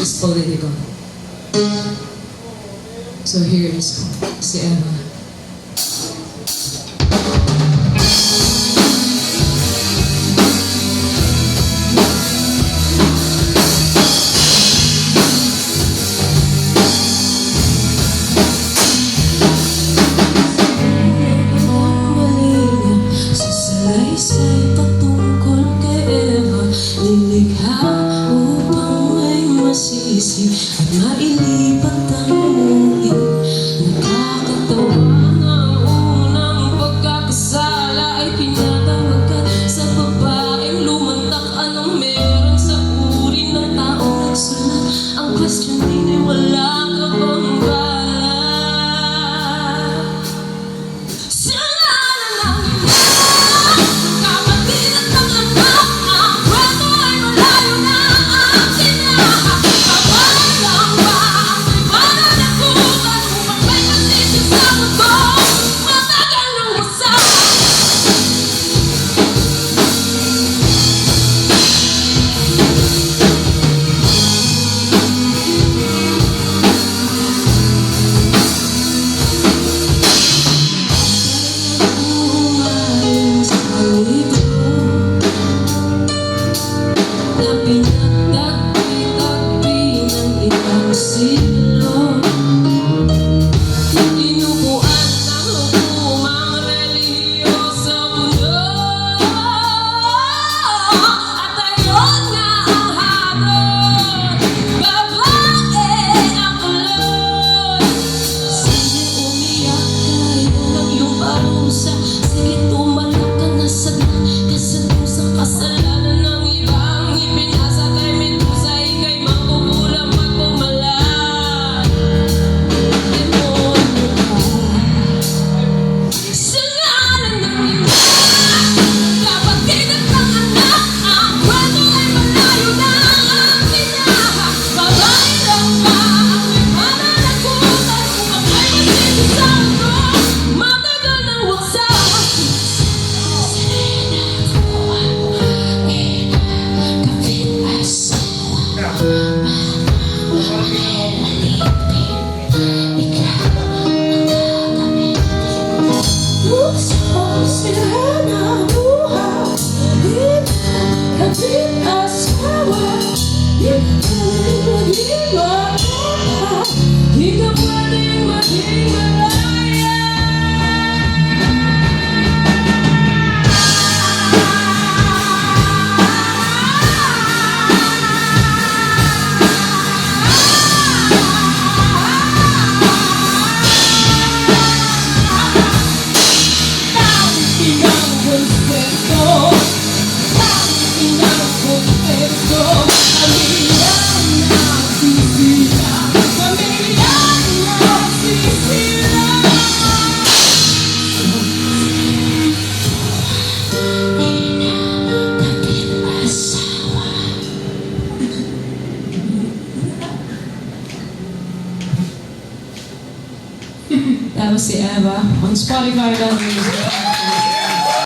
is political. So here is si Eva. At mailipat ang muhin. Nakakatawa ng unang pagkakasala ay pinatawag ka sa babaeng lumantak. Anong meron sa uri ng taong nagsulat? Ang question din ay wala ka bang balak? Sa ngalan ng ina, kapatid at ang anak, ang kwento ay malayo na ang tinaha. That was si Eva on Spotify.